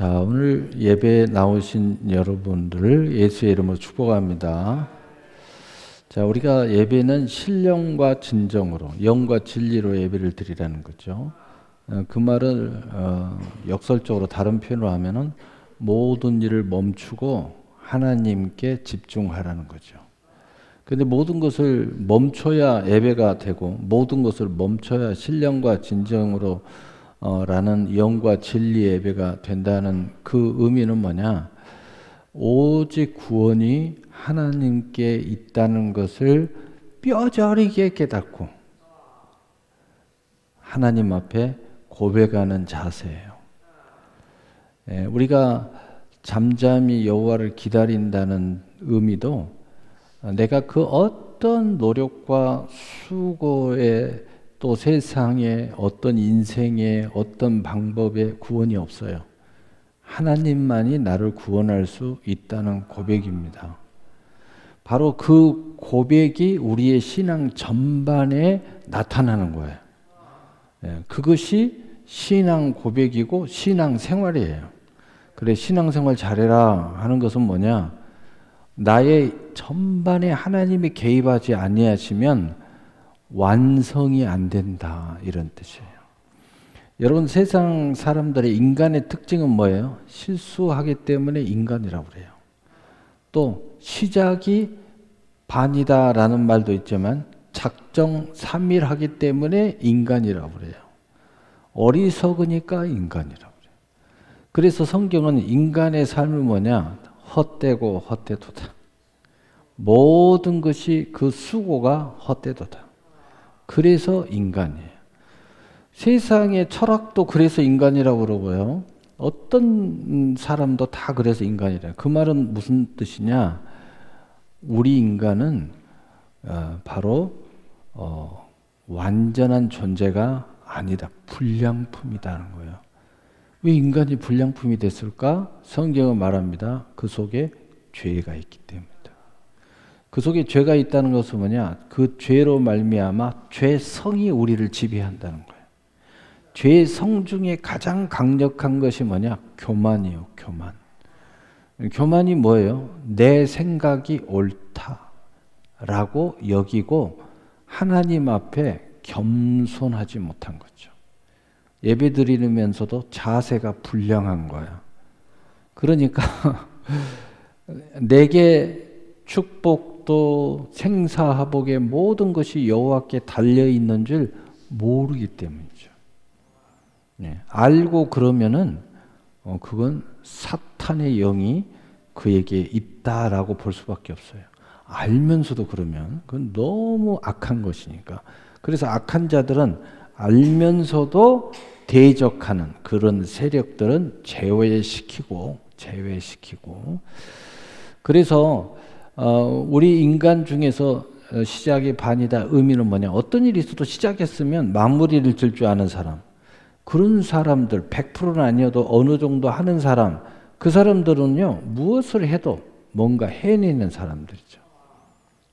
자, 오늘 예배에 나오신 여러분들을 예수의 이름으로 축복합니다. 자, 우리가 예배는 신령과 진정으로, 영과 진리로 예배를 드리라는 거죠. 그 말을 역설적으로 다른 표현으로 하면은 모든 일을 멈추고 하나님께 집중하라는 거죠. 근데 모든 것을 멈춰야 예배가 되고 모든 것을 멈춰야 신령과 진정으로 라는 영과 진리 예배가 된다는 그 의미는 뭐냐? 오직 구원이 하나님께 있다는 것을 뼈저리게 깨닫고 하나님 앞에 고백하는 자세예요. 우리가 잠잠히 여호와를 기다린다는 의미도 내가 그 어떤 노력과 수고에 또 세상에 어떤 인생의 어떤 방법에 구원이 없어요. 하나님만이 나를 구원할 수 있다는 고백입니다. 바로 그 고백이 우리의 신앙 전반에 나타나는 거예요. 그것이 신앙 고백이고 신앙 생활이에요. 그래, 신앙 생활 잘해라 하는 것은 뭐냐? 나의 전반에 하나님이 개입하지 아니하시면 완성이 안 된다, 이런 뜻이에요. 여러분, 세상 사람들의 인간의 특징은 뭐예요? 실수하기 때문에 인간이라고 그래요. 또 시작이 반이다라는 말도 있지만 작정삼일하기 때문에 인간이라고 그래요. 어리석으니까 인간이라고 그래요. 그래서 성경은 인간의 삶이 뭐냐? 헛되고 헛되도다. 모든 것이 그 수고가 헛되도다. 그래서 인간이에요. 세상의 철학도 그래서 인간이라고 그러고요. 어떤 사람도 다 그래서 인간이래요. 그 말은 무슨 뜻이냐? 우리 인간은 바로 완전한 존재가 아니다. 불량품이다는 거예요. 왜 인간이 불량품이 됐을까? 성경은 말합니다. 그 속에 죄가 있기 때문이다. 그 속에 죄가 있다는 것은 뭐냐? 그 죄로 말미암아 죄성이 우리를 지배한다는 거예요. 죄의 성 중에 가장 강력한 것이 뭐냐? 교만이요, 교만. 교만이 뭐예요? 내 생각이 옳다라고 여기고 하나님 앞에 겸손하지 못한 거죠. 예배 드리면서도 자세가 불량한 거야. 그러니까 내게 축복도 생사화복의 모든 것이 여호와께 달려있는 줄 모르기 때문이죠. 알고 그러면은 그건 사탄의 영이 그에게 있다라고 볼 수밖에 없어요. 알면서도 그러면 그건 너무 악한 것이니까. 그래서 악한 자들은 알면서도 대적하는 그런 세력들은 제외시키고 그래서 우리 인간 중에서 시작이 반이다 의미는 뭐냐? 어떤 일이 있어도 시작했으면 마무리를 질 줄 아는 사람, 그런 사람들 100%는 아니어도 어느 정도 하는 사람, 그 사람들은요 무엇을 해도 뭔가 해내는 사람들이죠.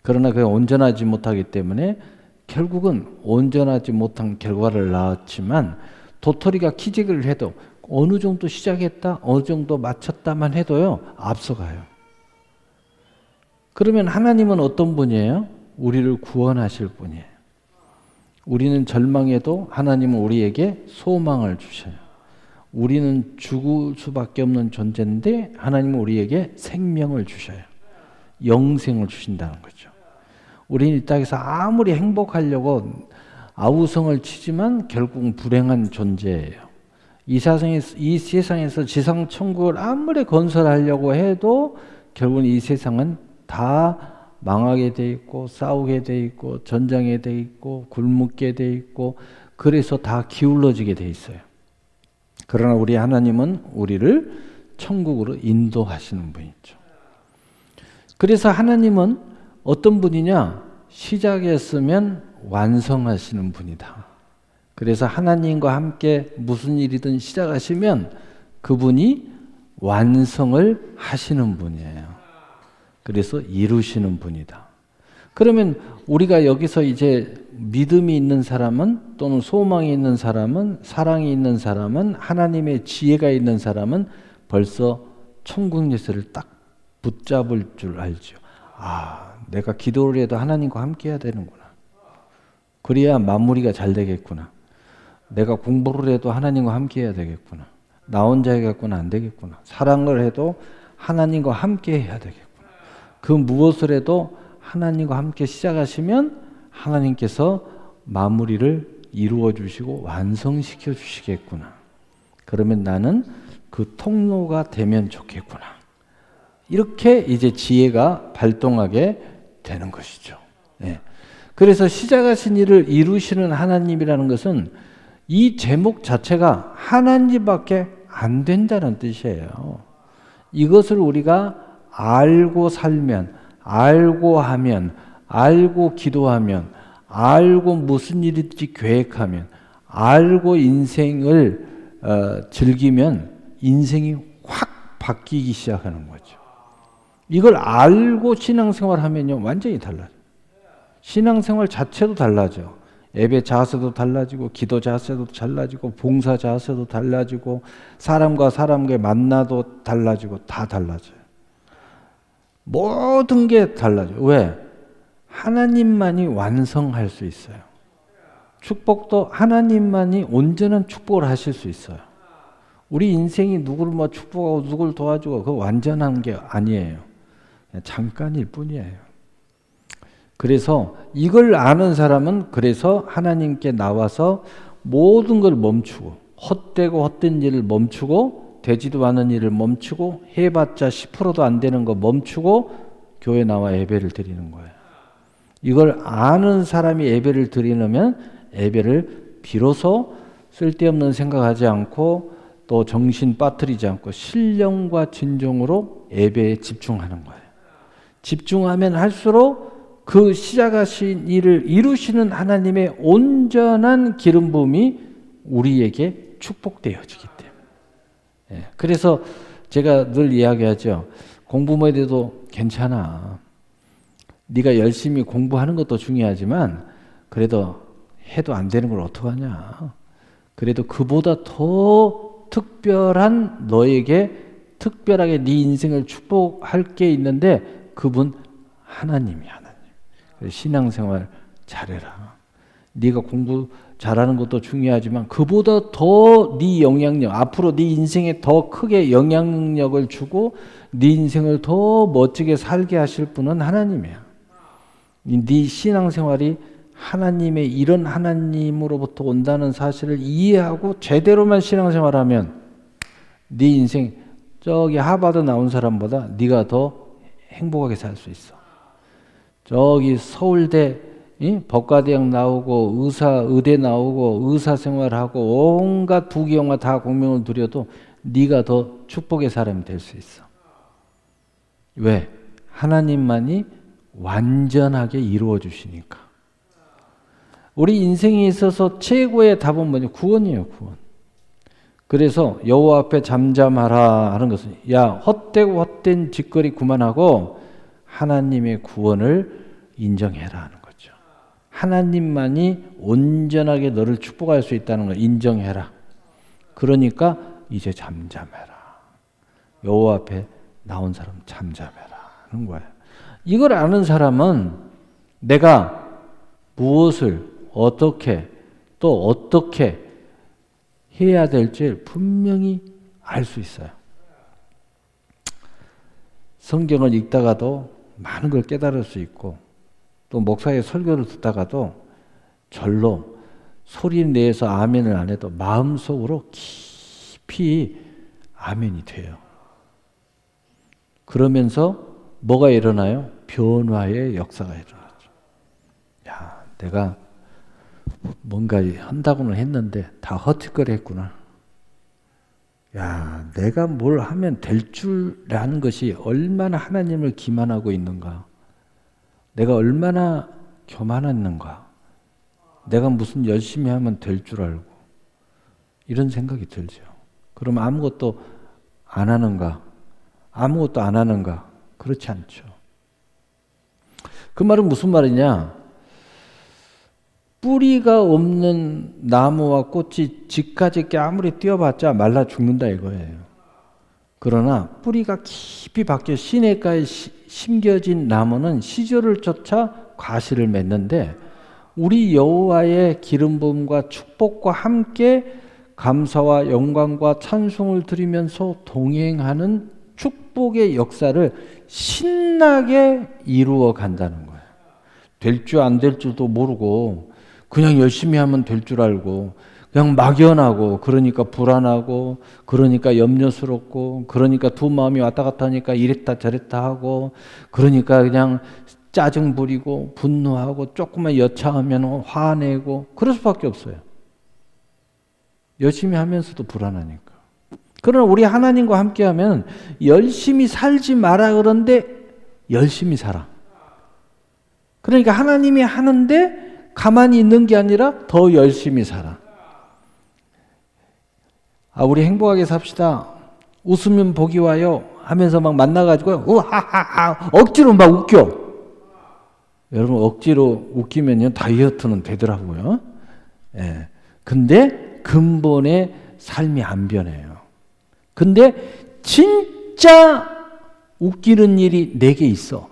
그러나 그게 온전하지 못하기 때문에 결국은 온전하지 못한 결과를 낳았지만 도토리가 키재기를 해도 어느 정도 시작했다, 어느 정도 마쳤다만 해도요 앞서가요. 그러면 하나님은 어떤 분이에요? 우리를 구원하실 분이에요. 우리는 절망해도 하나님은 우리에게 소망을 주셔요. 우리는 죽을 수밖에 없는 존재인데 하나님은 우리에게 생명을 주셔요. 영생을 주신다는 거죠. 우리는 이 땅에서 아무리 행복하려고 아우성을 치지만 결국은 불행한 존재예요. 이 세상에서 지상 천국을 아무리 건설하려고 해도 결국은 이 세상은 다 망하게 돼 있고 싸우게 돼 있고 전쟁에 돼 있고 굶게 돼 있고 그래서 다 기울어지게 돼 있어요. 그러나 우리 하나님은 우리를 천국으로 인도하시는 분이죠. 그래서 하나님은 어떤 분이냐? 시작했으면 완성하시는 분이다. 그래서 하나님과 함께 무슨 일이든 시작하시면 그분이 완성을 하시는 분이에요. 그래서 이루시는 분이다. 그러면 우리가 여기서 이제 믿음이 있는 사람은 또는 소망이 있는 사람은 사랑이 있는 사람은 하나님의 지혜가 있는 사람은 벌써 천국 열쇠를 딱 붙잡을 줄 알죠. 아, 내가 기도를 해도 하나님과 함께 해야 되는구나. 그래야 마무리가 잘 되겠구나. 내가 공부를 해도 하나님과 함께 해야 되겠구나. 나 혼자 해갖고는 안 되겠구나. 사랑을 해도 하나님과 함께 해야 되겠구나. 그 무엇을 해도 하나님과 함께 시작하시면 하나님께서 마무리를 이루어 주시고 완성시켜 주시겠구나. 그러면 나는 그 통로가 되면 좋겠구나. 이렇게 이제 지혜가 발동하게 되는 것이죠. 네. 그래서 시작하신 일을 이루시는 하나님이라는 것은 이 제목 자체가 하나님밖에 안 된다는 뜻이에요. 이것을 우리가 알고 살면, 알고 하면, 알고 기도하면, 알고 무슨 일인지 계획하면, 알고 인생을 즐기면 인생이 확 바뀌기 시작하는 거죠. 이걸 알고 신앙생활 하면요, 완전히 달라져요. 신앙생활 자체도 달라져. 예배 자세도 달라지고, 기도 자세도 달라지고, 봉사 자세도 달라지고, 사람과 사람과의 만나도 달라지고, 다 달라져요. 모든 게 달라져요. 왜? 하나님만이 완성할 수 있어요. 축복도 하나님만이 온전한 축복을 하실 수 있어요. 우리 인생이 누구를 뭐 축복하고 누구를 도와주고 그거 완전한 게 아니에요. 그냥 잠깐일 뿐이에요. 그래서 이걸 아는 사람은 그래서 하나님께 나와서 모든 걸 멈추고 헛되고 헛된 일을 멈추고 되지도 않은 일을 멈추고 해봤자 10%도 안 되는 거 멈추고 교회 나와 예배를 드리는 거예요. 이걸 아는 사람이 예배를 드리려면 예배를 비로소 쓸데없는 생각하지 않고 또 정신 빠뜨리지 않고 신령과 진정으로 예배에 집중하는 거예요. 집중하면 할수록 그 시작하신 일을 이루시는 하나님의 온전한 기름 부음이 우리에게 축복되어지기 때문에. 그래서 제가 늘 이야기하죠. 공부만 해도 괜찮아. 네가 열심히 공부하는 것도 중요하지만 그래도 해도 안 되는 걸 어떡하냐. 그래도 그보다 더 특별한 너에게 특별하게 네 인생을 축복할 게 있는데 그분 하나님이야. 하나님. 신앙생활 잘해라. 네가 공부 잘하는 것도 중요하지만 그보다 더 네 영향력, 앞으로 네 인생에 더 크게 영향력을 주고 네 인생을 더 멋지게 살게 하실 분은 하나님이야. 네 신앙생활이 하나님의 이런 하나님으로부터 온다는 사실을 이해하고 제대로만 신앙생활하면 네 인생 저기 하버드 나온 사람보다 네가 더 행복하게 살 수 있어. 저기 서울대 법과대학 나오고 의대 나오고 의사생활하고 온갖 부귀영화 다 공명을 누려도 네가 더 축복의 사람이 될 수 있어. 왜? 하나님만이 완전하게 이루어 주시니까. 우리 인생에 있어서 최고의 답은 뭐냐? 구원이에요. 구원. 그래서 여호와 앞에 잠잠하라 하는 것은 야 헛되고 헛된 짓거리 그만하고 하나님의 구원을 인정해라 하는 거죠. 하나님만이 온전하게 너를 축복할 수 있다는 걸 인정해라. 그러니까 이제 잠잠해라. 여호와 앞에 나온 사람 잠잠해라 하는 거예요. 이걸 아는 사람은 내가 무엇을 어떻게 또 어떻게 해야 될지 분명히 알 수 있어요. 성경을 읽다가도 많은 걸 깨달을 수 있고 또 목사의 설교를 듣다가도 절로 소리 내서 아멘을 안 해도 마음속으로 깊이 아멘이 돼요. 그러면서 뭐가 일어나요? 변화의 역사가 일어나죠. 야, 내가 뭔가 한다고는 했는데 다 헛짓거리했구나. 야, 내가 뭘 하면 될 줄 아는 것이 얼마나 하나님을 기만하고 있는가. 내가 얼마나 교만했는가. 내가 무슨 열심히 하면 될 줄 알고. 이런 생각이 들죠. 그럼 아무것도 안 하는가? 아무것도 안 하는가? 그렇지 않죠. 그 말은 무슨 말이냐? 뿌리가 없는 나무와 꽃이 집까지 아무리 띄어봤자 말라 죽는다 이거예요. 그러나 뿌리가 깊이 박혀 시냇가에 심겨진 나무는 시절을 쫓아 과실을 맺는데 우리 여호와의 기름 부음과 축복과 함께 감사와 영광과 찬송을 드리면서 동행하는 축복의 역사를 신나게 이루어 간다는 거예요. 될 줄 안 될 줄도 모르고 그냥 열심히 하면 될 줄 알고 그냥 막연하고 그러니까 불안하고 그러니까 염려스럽고 그러니까 두 마음이 왔다 갔다 하니까 이랬다 저랬다 하고 그러니까 그냥 짜증 부리고 분노하고 조금만 여차하면 화내고 그럴 수밖에 없어요. 열심히 하면서도 불안하니까. 그러나 우리 하나님과 함께하면 열심히 살지 마라 그런데 열심히 살아. 그러니까 하나님이 하는데 가만히 있는 게 아니라 더 열심히 살아. 우리 행복하게 삽시다. 웃으면 복이 와요. 하면서 막 만나가지고 우하하하 억지로 막 웃겨. 여러분 억지로 웃기면요 다이어트는 되더라고요. 예. 근데 근본의 삶이 안 변해요. 근데 진짜 웃기는 일이 내게 있어.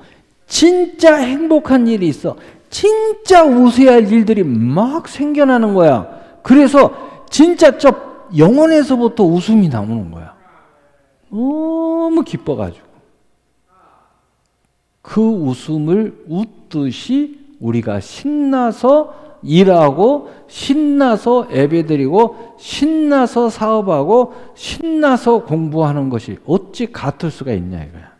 진짜 행복한 일이 있어. 진짜 웃어야 할 일들이 막 생겨나는 거야. 그래서 진짜 저 영혼에서부터 웃음이 나오는 거야. 너무 기뻐가지고. 그 웃음을 웃듯이 우리가 신나서 일하고 신나서 예배드리고 신나서 사업하고 신나서 공부하는 것이 어찌 같을 수가 있냐 이거야.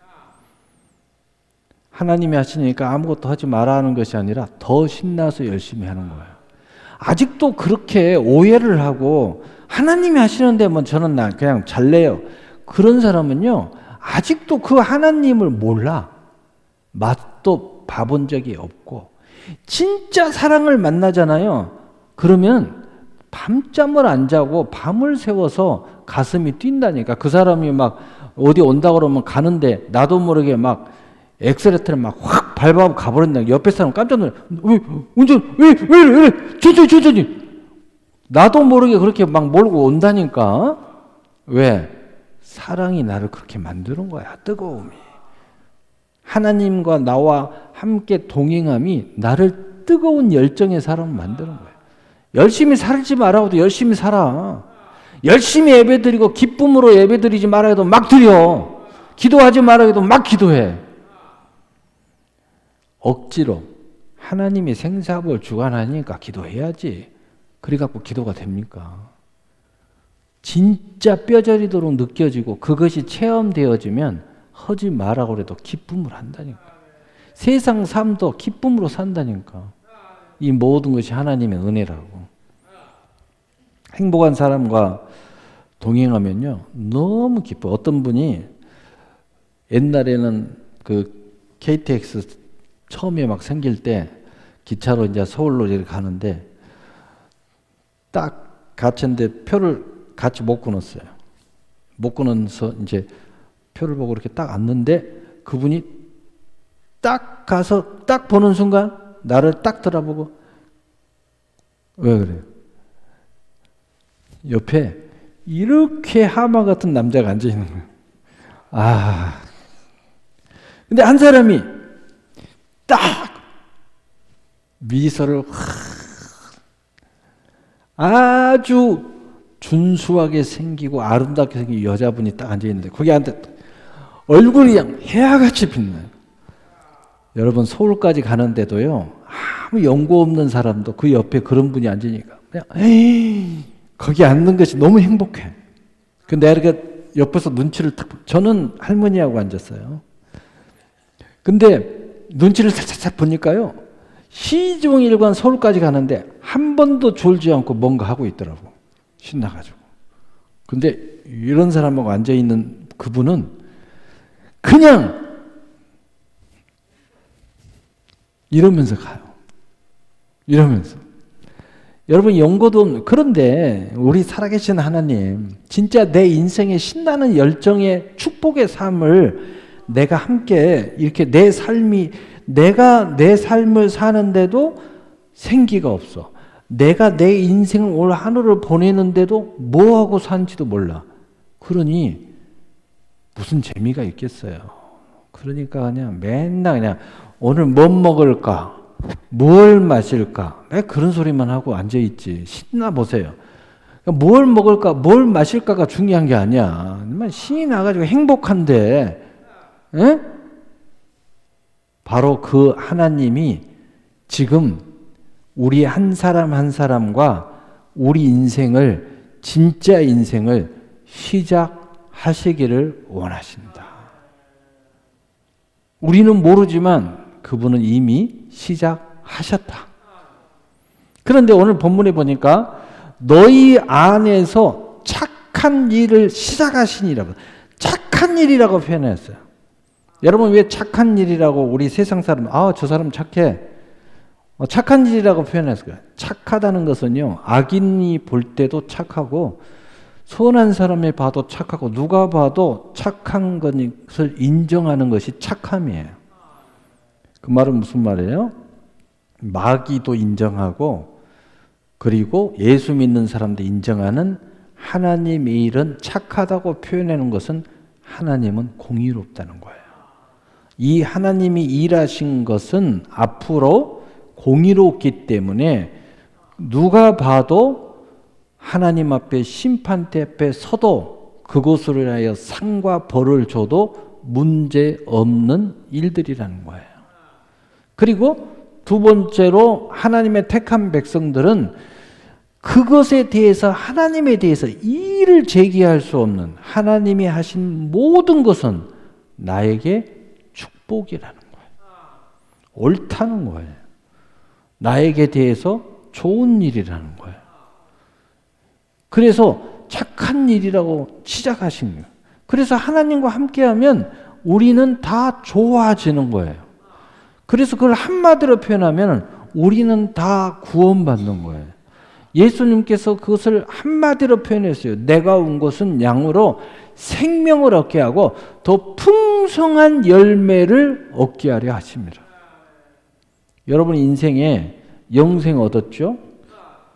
하나님이 하시니까 아무것도 하지 말아 하는 것이 아니라 더 신나서 열심히 하는 거예요. 아직도 그렇게 오해를 하고 하나님이 하시는데 뭐 저는 그냥 잘래요. 그런 사람은요 아직도 그 하나님을 몰라. 맛도 봐본 적이 없고 진짜 사랑을 만나잖아요. 그러면 밤잠을 안 자고 밤을 새워서 가슴이 뛴다니까. 그 사람이 막 어디 온다 그러면 가는데 나도 모르게 막 엑셀레터를 막 확 밟아서 가버린다. 옆에 사람 깜짝 놀라. 왜 운전 왜 이래 천천히 나도 모르게 그렇게 막 몰고 온다니까. 왜? 사랑이 나를 그렇게 만드는 거야. 뜨거움이. 하나님과 나와 함께 동행함이 나를 뜨거운 열정의 사람을 만드는 거예요. 열심히 살지 말아도 열심히 살아. 열심히 예배드리고 기쁨으로 예배드리지 말아 해도 막 드려. 기도하지 말아 해도 막 기도해. 억지로 하나님이 생사복을 주관하니까 기도해야지. 그래갖고 기도가 됩니까? 진짜 뼈저리도록 느껴지고 그것이 체험되어지면 하지 마라고 해도 기쁨을 한다니까. 세상 삶도 기쁨으로 산다니까. 이 모든 것이 하나님의 은혜라고. 행복한 사람과 동행하면요 너무 기뻐. 어떤 분이 옛날에는 그 KTX 처음에 막 생길 때 기차로 이제 서울로 이렇게 가는데 딱 갇혔는데 표를 같이 못 끊었어요. 못 끊어서 이제 표를 보고 이렇게 딱 앉는데 그분이 딱 가서 딱 보는 순간 나를 딱 돌아보고 왜 그래요? 옆에 이렇게 하마 같은 남자가 앉아 있는 거예요. 근데 한 사람이 딱 미소를 아주 준수하게 생기고 아름답게 생긴 여자분이 딱 앉아 있는데 거기 앉아 얼굴이 그냥 해아같이 빛나요. 여러분 서울까지 가는데도요 아무 연고 없는 사람도 그 옆에 그런 분이 앉으니까 그냥 거기 앉는 것이 너무 행복해. 근데 내가 이렇게 옆에서 눈치를 탁 저는 할머니하고 앉았어요. 근데 눈치를 살짝 보니까요 시종일관 서울까지 가는데 한 번도 졸지 않고 뭔가 하고 있더라고. 신나가지고. 근데 이런 사람하고 앉아있는 그분은 그냥 이러면서 가요. 이러면서. 여러분 연고도 없는. 그런데 우리 살아계신 하나님 진짜 내 인생의 신나는 열정의 축복의 삶을 내가 함께 이렇게 내가 내 삶을 사는데도 생기가 없어. 내가 내 인생을 올 하늘을 보내는데도 뭐하고 산지도 몰라. 그러니 무슨 재미가 있겠어요. 그러니까 그냥 맨날 그냥 오늘 뭐 먹을까? 뭘 마실까? 왜 그런 소리만 하고 앉아있지. 신나 보세요. 뭘 먹을까, 뭘 마실까가 중요한 게 아니야. 신이 나가지고 행복한데, 에? 바로 그 하나님이 지금 우리 한 사람 한 사람과 우리 인생을, 진짜 인생을 시작하시기를 원하십니다. 우리는 모르지만 그분은 이미 시작하셨다. 그런데 오늘 본문에 보니까 너희 안에서 착한 일을 시작하시니라고, 착한 일이라고 표현했어요. 여러분 왜 착한 일이라고 우리 세상 사람, 저 사람 착해, 착한 일이라고 표현했어요. 착하다는 것은요, 악인이 볼 때도 착하고 선한 사람이 봐도 착하고 누가 봐도 착한 것을 인정하는 것이 착함이에요. 그 말은 무슨 말이에요? 마귀도 인정하고 그리고 예수 믿는 사람도 인정하는 하나님의 일은 착하다고 표현하는 것은 하나님은 공의롭다는 거예요. 이 하나님이 일하신 것은 앞으로 공의롭기 때문에 누가 봐도 하나님 앞에 심판대 앞에 서도 그것으로 인하여 상과 벌을 줘도 문제 없는 일들이라는 거예요. 그리고 두 번째로 하나님의 택한 백성들은 그것에 대해서 하나님에 대해서 이의를 제기할 수 없는 하나님이 하신 모든 것은 나에게 축복이라는 거예요. 옳다는 거예요. 나에게 대해서 좋은 일이라는 거예요. 그래서 착한 일이라고 시작하신 거예요. 그래서 하나님과 함께하면 우리는 다 좋아지는 거예요. 그래서 그걸 한마디로 표현하면 우리는 다 구원받는 거예요. 예수님께서 그것을 한마디로 표현했어요. 내가 온 것은 양으로 생명을 얻게 하고 더 풍성한 열매를 얻게 하려 하십니다. 여러분 인생에 영생 얻었죠?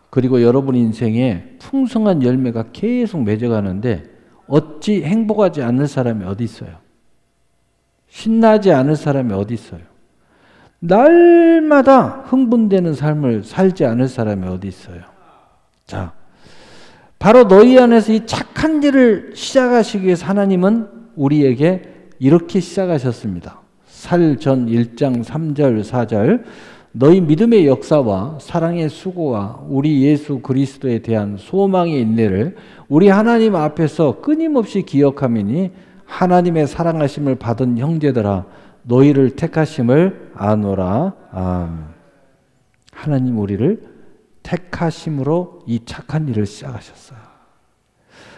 그리고 여러분 인생에 풍성한 열매가 계속 맺어가는데 어찌 행복하지 않을 사람이 어디 있어요? 신나지 않을 사람이 어디 있어요? 날마다 흥분되는 삶을 살지 않을 사람이 어디 있어요? 자, 바로 너희 안에서 이 착한 일을 시작하시기 위해서 하나님은 우리에게 이렇게 시작하셨습니다. 살전 1장 3절 4절 너희 믿음의 역사와 사랑의 수고와 우리 예수 그리스도에 대한 소망의 인내를 우리 하나님 앞에서 끊임없이 기억하미니 하나님의 사랑하심을 받은 형제들아 너희를 택하심을 아노라. 하나님 우리를 택하심으로 이 착한 일을 시작하셨어요.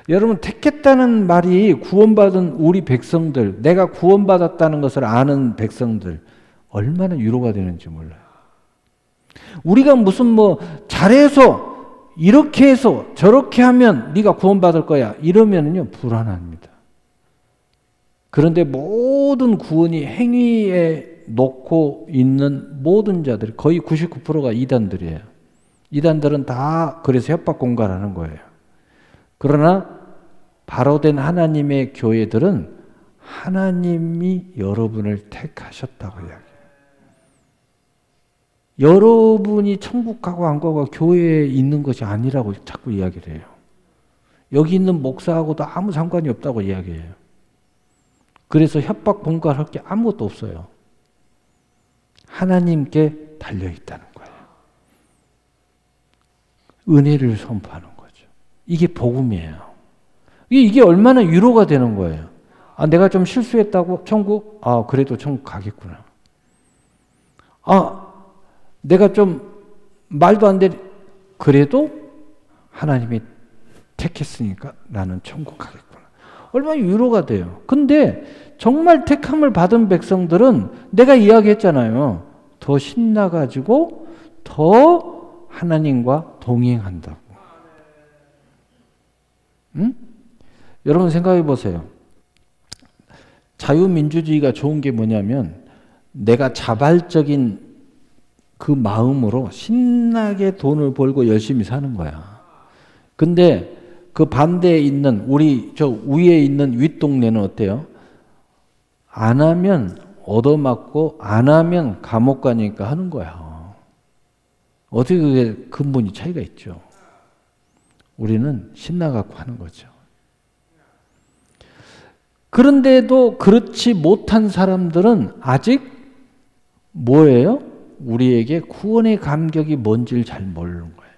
여러분 택했다는 말이 구원받은 우리 백성들, 내가 구원받았다는 것을 아는 백성들 얼마나 위로가 되는지 몰라요. 우리가 무슨 잘해서 이렇게 해서 저렇게 하면 네가 구원받을 거야 이러면요 불안합니다. 그런데 모든 구원이 행위에 놓고 있는 모든 자들 거의 99%가 이단들이에요. 이단들은 다 그래서 협박 공갈하는 거예요. 그러나 바로된 하나님의 교회들은 하나님이 여러분을 택하셨다고 이야기해요. 여러분이 천국 가고 안 가고 교회에 있는 것이 아니라고 자꾸 이야기를 해요. 여기 있는 목사하고도 아무 상관이 없다고 이야기해요. 그래서 협박 공갈할 게 아무것도 없어요. 하나님께 달려있다는 거예요. 은혜를 선포하는 거죠. 이게 복음이에요. 이게 얼마나 위로가 되는 거예요. 내가 좀 실수했다고 천국? 그래도 천국 가겠구나. 내가 좀 말도 안 돼. 그래도 하나님이 택했으니까 나는 천국 가겠구나. 얼마나 위로가 돼요. 근데 정말 택함을 받은 백성들은 내가 이야기했잖아요. 더 신나가지고 더 하나님과 동행한다고. 응? 여러분 생각해 보세요. 자유민주주의가 좋은 게 뭐냐면 내가 자발적인 그 마음으로 신나게 돈을 벌고 열심히 사는 거야. 근데 그 반대에 있는 우리 저 위에 있는 윗동네는 어때요? 안 하면 얻어맞고 안 하면 감옥 가니까 하는 거야. 어떻게 그게 근본이 차이가 있죠. 우리는 신나갖고 하는 거죠. 그런데도 그렇지 못한 사람들은 아직 뭐예요? 우리에게 구원의 감격이 뭔지를 잘 모르는 거예요.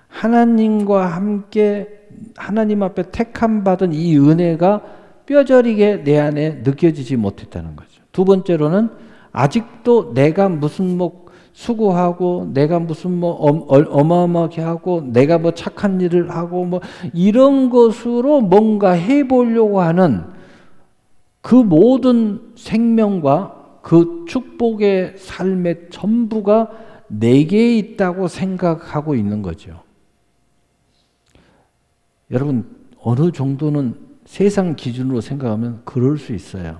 하나님과 함께 하나님 앞에 택함 받은 이 은혜가 뼈저리게 내 안에 느껴지지 못했다는 거죠. 두 번째로는 아직도 내가 무슨 뭐 수고하고 내가 무슨 뭐 어마어마하게 하고 내가 뭐 착한 일을 하고 뭐 이런 것으로 뭔가 해보려고 하는 그 모든 생명과 그 축복의 삶의 전부가 내게 있다고 생각하고 있는 거죠. 여러분 어느 정도는 세상 기준으로 생각하면 그럴 수 있어요.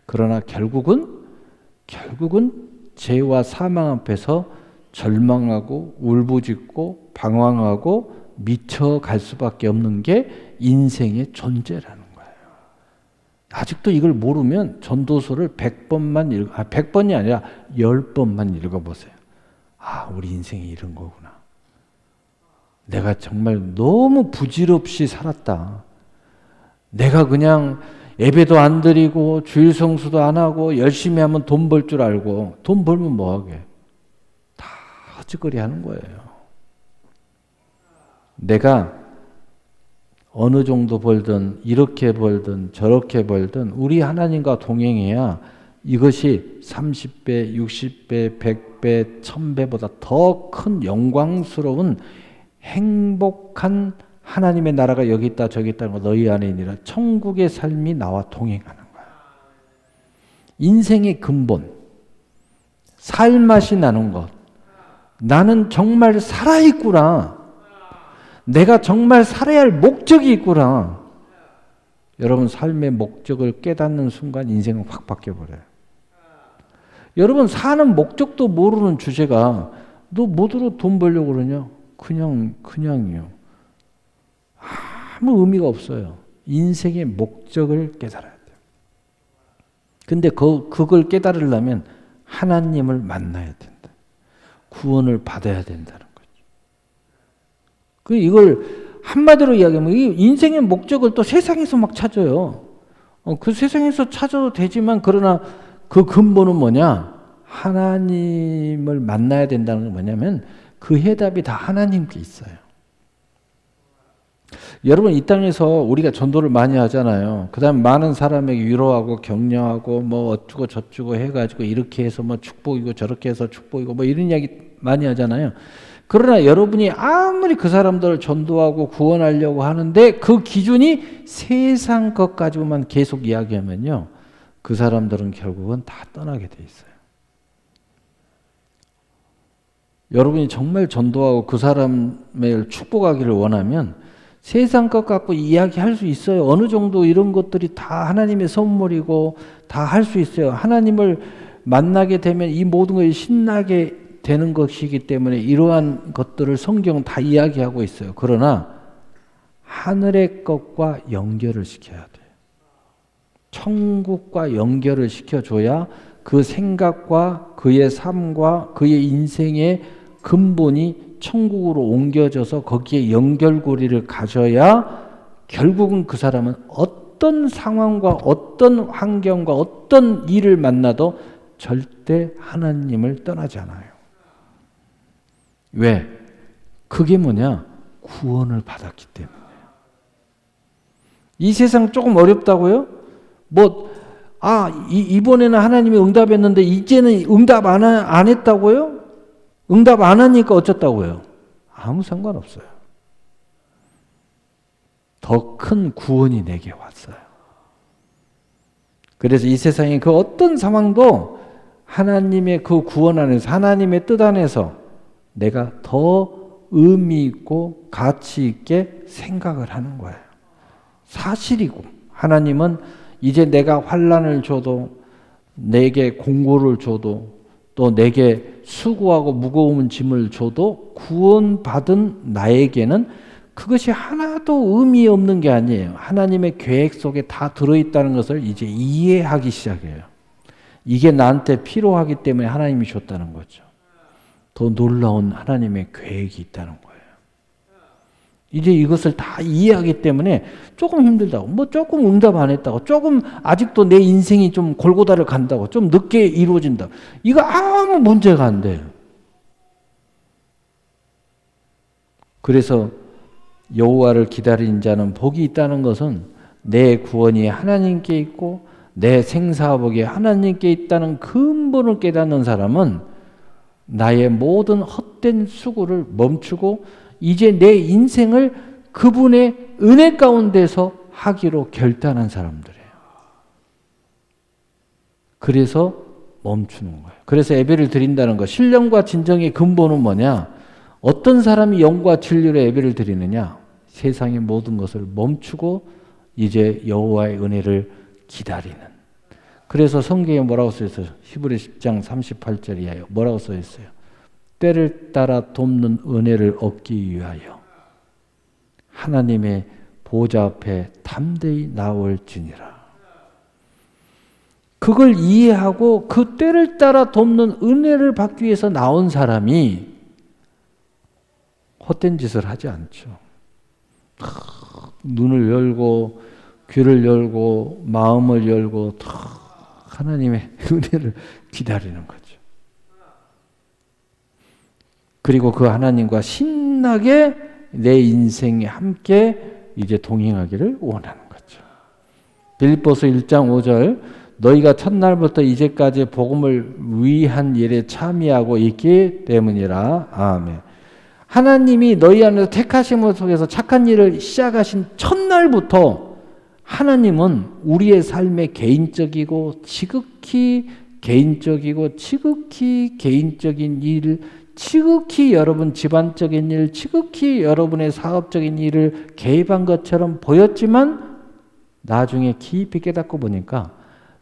그러나 결국은 죄와 사망 앞에서 절망하고 울부짖고 방황하고 미쳐갈 수밖에 없는 게 인생의 존재라는 거예요. 아직도 이걸 모르면 전도서를 100번이 아니라 10번만 읽어보세요. 아, 우리 인생이 이런 거구나. 내가 정말 너무 부질없이 살았다. 내가 그냥 예배도 안 드리고 주일 성수도 안 하고 열심히 하면 돈 벌 줄 알고 돈 벌면 뭐하게? 다 헛짓거리 하는 거예요. 내가 어느 정도 벌든 이렇게 벌든 저렇게 벌든 우리 하나님과 동행해야 이것이 30배, 60배, 100배, 1000배보다 더 큰 영광스러운 행복한 하나님의 나라가 여기 있다 저기 있다는 거 너희 안에 있니라 천국의 삶이 나와 동행하는 거야. 인생의 근본, 살맛이 나는 것. 나는 정말 살아있구나. 내가 정말 살아야 할 목적이 있구나. 여러분 삶의 목적을 깨닫는 순간 인생은 확 바뀌어버려요. 여러분 사는 목적도 모르는 주제가 너 뭐로 돈 벌려고 그러냐? 그냥이요. 아무 의미가 없어요. 인생의 목적을 깨달아야 돼요. 근데 그걸 깨달으려면 하나님을 만나야 된다. 구원을 받아야 된다는 거죠. 이걸 한마디로 이야기하면 이 인생의 목적을 또 세상에서 막 찾아요. 그 세상에서 찾아도 되지만 그러나 그 근본은 뭐냐? 하나님을 만나야 된다는 건 뭐냐면 그 해답이 다 하나님께 있어요. 여러분 이 땅에서 우리가 전도를 많이 하잖아요. 그 다음 많은 사람에게 위로하고 격려하고 뭐 어쩌고 저쩌고 해가지고 이렇게 해서 뭐 축복이고 저렇게 해서 축복이고 뭐 이런 이야기 많이 하잖아요. 그러나 여러분이 아무리 그 사람들을 전도하고 구원하려고 하는데 그 기준이 세상 것 가지고만 계속 이야기하면요. 그 사람들은 결국은 다 떠나게 돼 있어요. 여러분이 정말 전도하고 그 사람을 축복하기를 원하면 세상 것 갖고 이야기할 수 있어요. 어느 정도 이런 것들이 다 하나님의 선물이고 다 할 수 있어요. 하나님을 만나게 되면 이 모든 것이 신나게 되는 것이기 때문에 이러한 것들을 성경은 다 이야기하고 있어요. 그러나 하늘의 것과 연결을 시켜야 돼요. 천국과 연결을 시켜줘야 그 생각과 그의 삶과 그의 인생의 근본이 천국으로 옮겨져서 거기에 연결고리를 가져야 결국은 그 사람은 어떤 상황과 어떤 환경과 어떤 일을 만나도 절대 하나님을 떠나지 않아요. 왜? 그게 뭐냐? 구원을 받았기 때문이에요. 이 세상 조금 어렵다고요? 이번에는 하나님이 응답했는데 이제는 응답 안 했다고요? 응답 안 하니까 어쩌다고요? 아무 상관없어요. 더 큰 구원이 내게 왔어요. 그래서 이 세상의 그 어떤 상황도 하나님의 그 구원 안에서 하나님의 뜻 안에서 내가 더 의미 있고 가치 있게 생각을 하는 거예요. 사실이고 하나님은 이제 내가 환난을 줘도 내게 공고를 줘도 또 내게 수고하고 무거운 짐을 줘도 구원받은 나에게는 그것이 하나도 의미 없는 게 아니에요. 하나님의 계획 속에 다 들어있다는 것을 이제 이해하기 시작해요. 이게 나한테 필요하기 때문에 하나님이 줬다는 거죠. 더 놀라운 하나님의 계획이 있다는 거예요. 이제 이것을 다 이해하기 때문에 조금 힘들다고, 뭐 조금 응답 안 했다고, 조금 아직도 내 인생이 좀 골고다를 간다고, 좀 늦게 이루어진다고, 이거 아무 문제가 안 돼요. 그래서 여호와를 기다리는 자는 복이 있다는 것은 내 구원이 하나님께 있고 내 생사복이 하나님께 있다는 근본을 깨닫는 사람은 나의 모든 헛된 수고를 멈추고 이제 내 인생을 그분의 은혜 가운데서 하기로 결단한 사람들이에요. 그래서 멈추는 거예요. 그래서 예배를 드린다는 것, 신령과 진정의 근본은 뭐냐? 어떤 사람이 영과 진리로 예배를 드리느냐? 세상의 모든 것을 멈추고 이제 여호와의 은혜를 기다리는. 그래서 성경에 뭐라고 써있어요? 히브리 10장 38절이에요. 뭐라고 써있어요? 때를 따라 돕는 은혜를 얻기 위하여 하나님의 보좌 앞에 담대히 나올지니라. 그걸 이해하고 그 때를 따라 돕는 은혜를 받기 위해서 나온 사람이 헛된 짓을 하지 않죠. 눈을 열고 귀를 열고 마음을 열고 하나님의 은혜를 기다리는 거죠. 그리고 그 하나님과 신나게 내 인생에 함께 이제 동행하기를 원하는 거죠. 빌립보서 1장 5절 너희가 첫날부터 이제까지 복음을 위한 일에 참여하고 있기 때문이라. 아멘. 하나님이 너희 안에서 택하심을 속에서 착한 일을 시작하신 첫날부터 하나님은 우리의 삶의 개인적이고 지극히 개인적이고 지극히 개인적인 일, 지극히 여러분 집안적인 일, 지극히 여러분의 사업적인 일을 개입한 것처럼 보였지만 나중에 깊이 깨닫고 보니까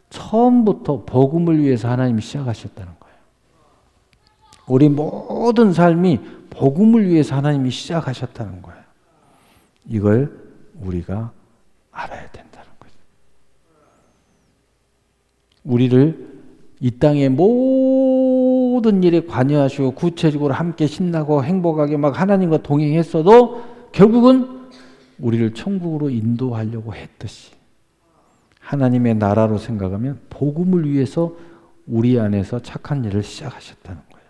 처음부터 복음을 위해서 하나님이 시작하셨다는 거예요. 우리 모든 삶이 복음을 위해서 하나님이 시작하셨다는 거예요. 이걸 우리가 알아야 된다는 거죠. 우리를 이 땅의 모든 일에 관여하시고 구체적으로 함께 신나고 행복하게 막 하나님과 동행했어도 결국은 우리를 천국으로 인도하려고 했듯이 하나님의 나라로 생각하면 복음을 위해서 우리 안에서 착한 일을 시작하셨다는 거예요.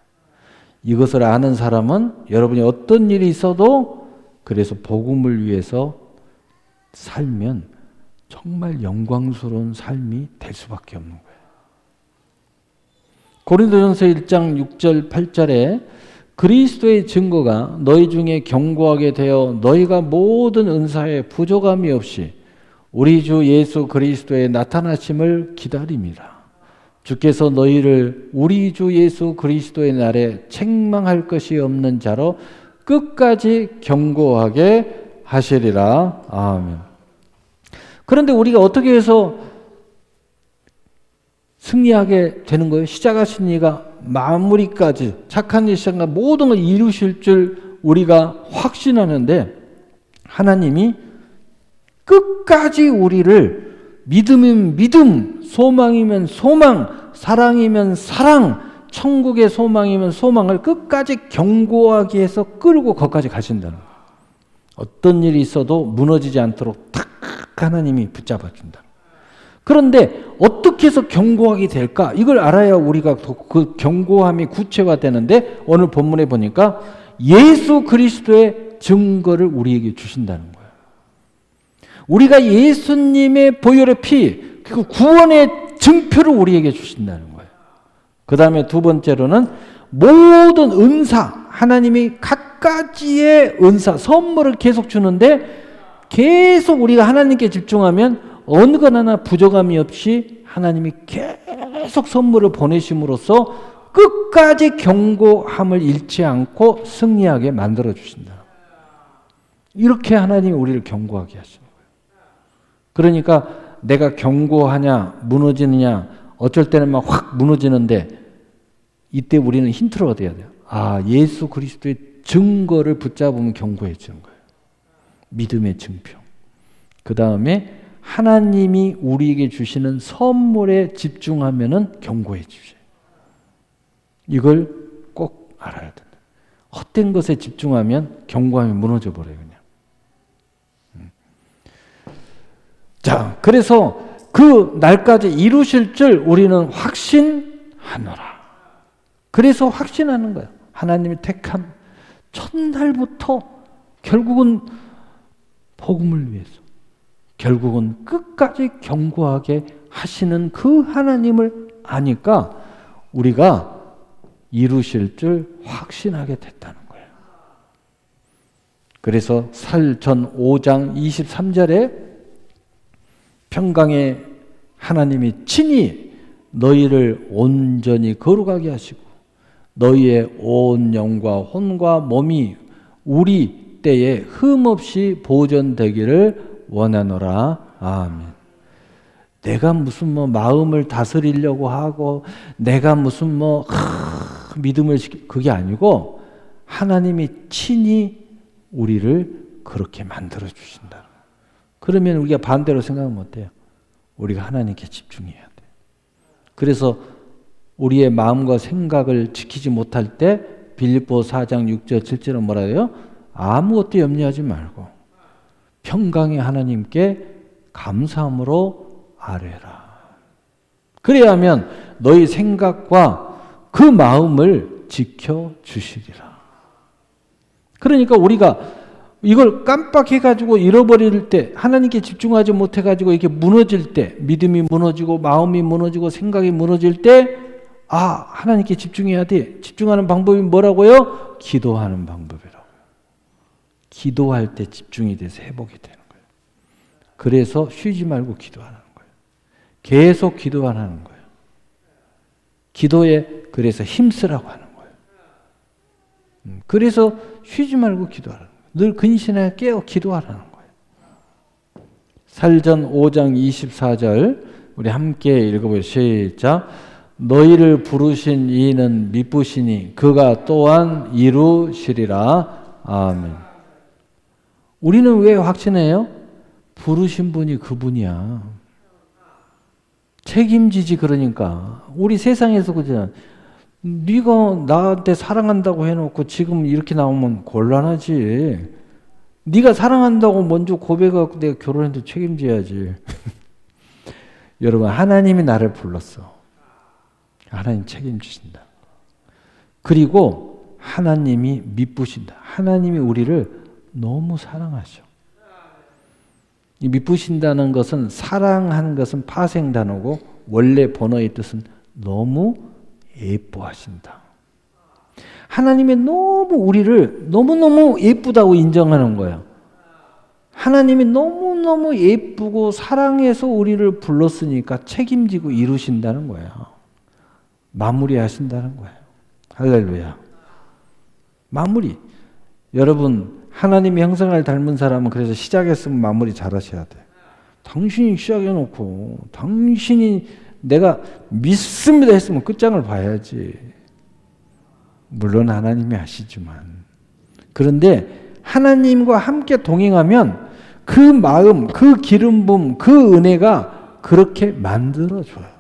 이것을 아는 사람은 여러분이 어떤 일이 있어도 그래서 복음을 위해서 살면 정말 영광스러운 삶이 될 수밖에 없는 거예요. 고린도전서 1장 6절 8절에 그리스도의 증거가 너희 중에 견고하게 되어 너희가 모든 은사에 부족함이 없이 우리 주 예수 그리스도의 나타나심을 기다림이라. 주께서 너희를 우리 주 예수 그리스도의 날에 책망할 것이 없는 자로 끝까지 견고하게 하시리라. 아멘. 그런데 우리가 어떻게 해서 승리하게 되는 거예요? 시작하신 이가 마무리까지 착한 일 시작한 모든 걸 이루실 줄 우리가 확신하는데 하나님이 끝까지 우리를 믿음이면 믿음, 소망이면 소망, 사랑이면 사랑, 천국의 소망이면 소망을 끝까지 견고하게 해서 끌고 거기까지 가신다는 거예요. 어떤 일이 있어도 무너지지 않도록 탁 하나님이 붙잡아 준다. 그런데 어떻게 해서 견고하게 될까? 이걸 알아야 우리가 그 견고함이 구체화되는데 오늘 본문에 보니까 예수 그리스도의 증거를 우리에게 주신다는 거예요. 우리가 예수님의 보혈의 피, 그 구원의 증표를 우리에게 주신다는 거예요. 그 다음에 두 번째로는 모든 은사, 하나님이 갖가지의 은사, 선물을 계속 주는데 계속 우리가 하나님께 집중하면 어느 것 하나 부족함이 없이 하나님이 계속 선물을 보내심으로써 끝까지 견고함을 잃지 않고 승리하게 만들어 주신다. 이렇게 하나님이 우리를 견고하게 하시는 거예요. 그러니까 내가 견고하냐 무너지느냐 어쩔 때는 막 확 무너지는데 이때 우리는 힌트를 얻어야 돼요. 아, 예수 그리스도의 증거를 붙잡으면 견고해지는 거예요. 믿음의 증표. 그 다음에 하나님이 우리에게 주시는 선물에 집중하면은 견고해 주셔요. 이걸 꼭 알아야 된다. 헛된 것에 집중하면 견고함이 무너져 버려요, 그냥. 자, 그래서 그 날까지 이루실 줄 우리는 확신하노라. 그래서 확신하는 거예요. 하나님이 택한 첫날부터 결국은 복음을 위해서, 결국은 끝까지 견고하게 하시는 그 하나님을 아니까 우리가 이루실 줄 확신하게 됐다는 거예요. 그래서 살전 5장 23절에 평강의 하나님이 친히 너희를 온전히 거룩하게 하시고 너희의 온 영과 혼과 몸이 우리 때에 흠없이 보존되기를 원하노라. 아멘. 내가 무슨 마음을 다스리려고 하고 내가 무슨 믿음을 그게 아니고 하나님이 친히 우리를 그렇게 만들어 주신다. 그러면 우리가 반대로 생각하면 어때요? 우리가 하나님께 집중해야 돼. 그래서 우리의 마음과 생각을 지키지 못할 때 빌립보 4장 6절 7절은 뭐라 해요? 아무것도 염려하지 말고 평강의 하나님께 감사함으로 아뢰라. 그래야 하면 너희 생각과 그 마음을 지켜주시리라. 그러니까 우리가 이걸 깜빡해가지고 잃어버릴 때, 하나님께 집중하지 못해가지고 이렇게 무너질 때, 믿음이 무너지고 마음이 무너지고 생각이 무너질 때, 하나님께 집중해야 돼. 집중하는 방법이 뭐라고요? 기도하는 방법이라고요. 기도할 때 집중이 돼서 회복이 되는 거예요. 그래서 쉬지 말고 기도하는 거예요. 계속 기도하는 거예요. 기도에 그래서 힘쓰라고 하는 거예요. 그래서 쉬지 말고 기도하는 거예요. 늘 근신에 깨어 기도하라는 거예요. 살전 5장 24절 우리 함께 읽어보세요. 시작. 너희를 부르신 이는 미쁘시니 그가 또한 이루시리라. 아멘. 우리는 왜 확신해요? 부르신 분이 그분이야. 책임지지. 그러니까 우리 세상에서 그잖아. 네가 나한테 사랑한다고 해놓고 지금 이렇게 나오면 곤란하지. 네가 사랑한다고 먼저 고백하고 내가 결혼해도 책임져야지. 여러분, 하나님이 나를 불렀어. 하나님 책임지신다. 그리고 하나님이 미쁘신다. 하나님이 우리를 너무 사랑하셔. 이 미쁘신다는 것은, 사랑하는 것은 파생 단어고 원래 번호의 뜻은 너무 예뻐하신다. 하나님이 너무 우리를 너무너무 예쁘다고 인정하는 거예요. 하나님이 너무너무 예쁘고 사랑해서 우리를 불렀으니까 책임지고 이루신다는 거예요. 마무리하신다는 거예요. 할렐루야. 마무리. 여러분, 하나님의 형상을 닮은 사람은 그래서 시작했으면 마무리 잘 하셔야 돼요. 당신이 시작해놓고 당신이 내가 믿습니다 했으면 끝장을 봐야지. 물론 하나님이 하시지만. 그런데 하나님과 함께 동행하면 그 마음, 그 기름 부음, 그 은혜가 그렇게 만들어줘요.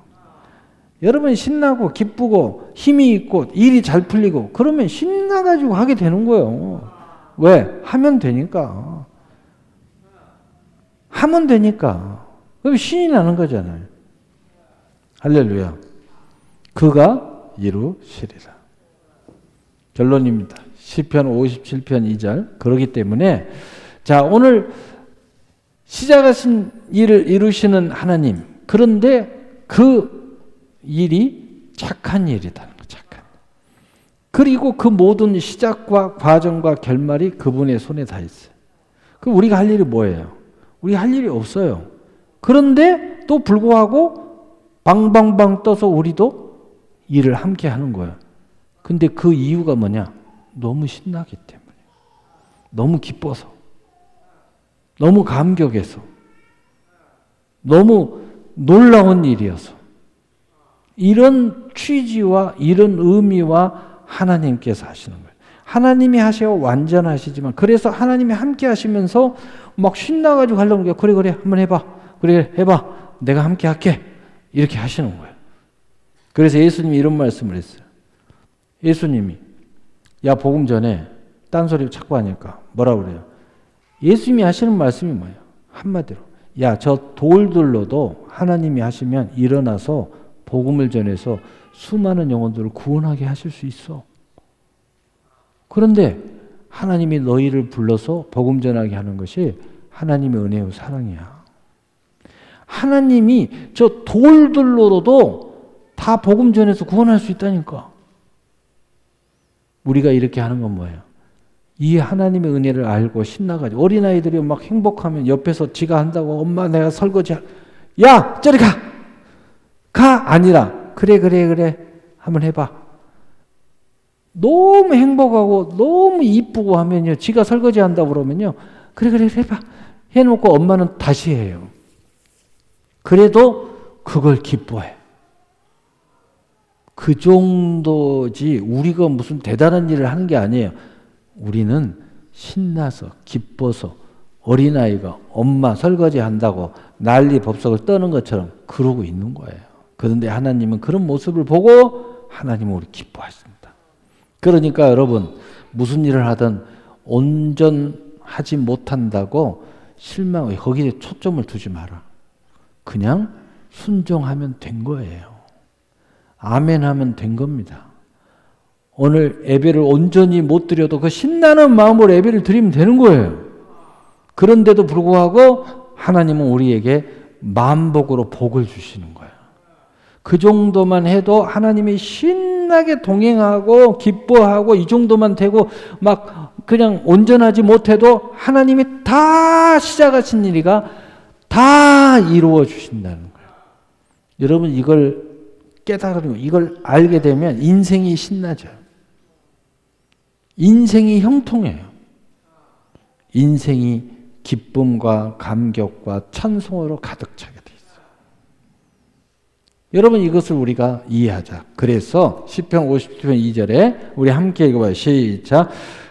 여러분 신나고 기쁘고 힘이 있고 일이 잘 풀리고 그러면 신나가지고 하게 되는 거예요. 왜? 하면 되니까. 하면 되니까. 그럼 신이 나는 거잖아요. 할렐루야. 그가 이루시리라. 결론입니다. 시편 57편 2절. 그렇기 때문에 자, 오늘 시작하신 일을 이루시는 하나님. 그런데 그 일이 착한 일이다. 착한. 그리고 그 모든 시작과 과정과 결말이 그분의 손에 다 있어요. 그럼 우리가 할 일이 뭐예요? 우리가 할 일이 없어요. 그런데 또 불구하고 방방방 떠서 우리도 일을 함께 하는 거예요. 근데 그 이유가 뭐냐? 너무 신나기 때문에. 너무 기뻐서. 너무 감격해서. 너무 놀라운 일이어서. 이런 취지와 이런 의미와 하나님께서 하시는 거예요. 하나님이 하셔야 완전하시지만, 그래서 하나님이 함께 하시면서 막 신나가지고 하려고 그래, 그래, 한번 해봐. 그래 해봐. 내가 함께 할게. 이렇게 하시는 거예요. 그래서 예수님이 이런 말씀을 했어요. 예수님이 야 복음 전에 딴소리 자꾸 하니까 뭐라 그래요? 예수님이 하시는 말씀이 뭐예요? 한마디로 야 저 돌들로도 하나님이 하시면 일어나서 복음을 전해서 수많은 영혼들을 구원하게 하실 수 있어. 그런데 하나님이 너희를 불러서 복음 전하게 하는 것이 하나님의 은혜요 사랑이야. 하나님이 저 돌들로도 다 복음 전해서 구원할 수 있다니까. 우리가 이렇게 하는 건 뭐예요? 이 하나님의 은혜를 알고 신나가지고 어린아이들이 막 행복하면 옆에서 지가 한다고 엄마 내가 설거지 야 저리 가 아니라 그래 한번 해봐. 너무 행복하고 너무 이쁘고 하면요 지가 설거지 한다고 그러면요 그래 해봐 해놓고 엄마는 다시 해요. 그래도 그걸 기뻐해. 그 정도지 우리가 무슨 대단한 일을 하는 게 아니에요. 우리는 신나서 기뻐서 어린아이가 엄마 설거지 한다고 난리 법석을 떠는 것처럼 그러고 있는 거예요. 그런데 하나님은 그런 모습을 보고 하나님은 우리 기뻐하십니다. 그러니까 여러분 무슨 일을 하든 온전하지 못한다고 실망 거기에 초점을 두지 마라. 그냥 순종하면 된 거예요. 아멘 하면 된 겁니다. 오늘 예배를 온전히 못 드려도 그 신나는 마음으로 예배를 드리면 되는 거예요. 그런데도 불구하고 하나님은 우리에게 만복으로 복을 주시는 거예요. 그 정도만 해도 하나님이 신나게 동행하고 기뻐하고 이 정도만 되고 막 그냥 온전하지 못해도 하나님이 다 시작하신 일이가 다 이루어 주신다는 거예요. 여러분 이걸 깨달으면 이걸 알게 되면 인생이 신나져요. 인생이 형통해요. 인생이 기쁨과 감격과 찬송으로 가득 차게 돼 있어요. 여러분 이것을 우리가 이해하자. 그래서 시편 50편 2절에 우리 함께 읽어봐요. 시작.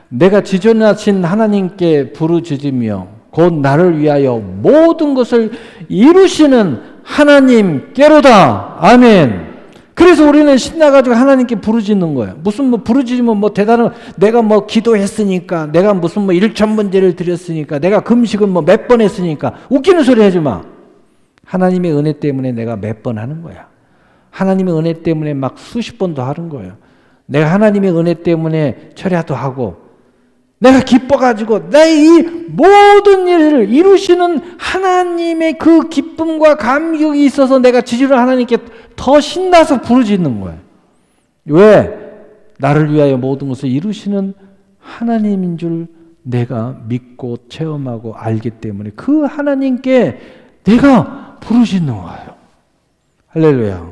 내가 지존하신 하나님께 부르짖으며 곧 나를 위하여 모든 것을 이루시는 하나님께로다. 아멘. 그래서 우리는 신나가지고 하나님께 부르짖는 거예요. 무슨 뭐 부르짖으면 뭐 대단한 내가 뭐 기도했으니까 내가 무슨 뭐 1,000번제를 드렸으니까 내가 금식은 뭐 몇 번 했으니까 웃기는 소리 하지 마. 하나님의 은혜 때문에 내가 몇 번 하는 거야. 하나님의 은혜 때문에 막 수십 번도 하는 거예요. 내가 하나님의 은혜 때문에 철야도 하고 내가 기뻐가지고 내 이 모든 일을 이루시는 하나님의 그 기쁨과 감격이 있어서 내가 지지를 하나님께 더 신나서 부르짖는 거예요. 왜? 나를 위하여 모든 것을 이루시는 하나님인 줄 내가 믿고 체험하고 알기 때문에 그 하나님께 내가 부르짖는 거예요. 할렐루야.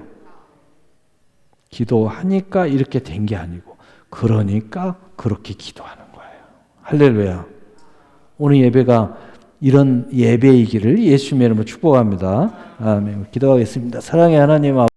기도하니까 이렇게 된 게 아니고 그러니까 그렇게 기도하는 거예요. 할렐루야. 오늘 예배가 이런 예배이기를 예수님의 이름으로 축복합니다. 아멘. 기도하겠습니다. 사랑의 하나님 아버지.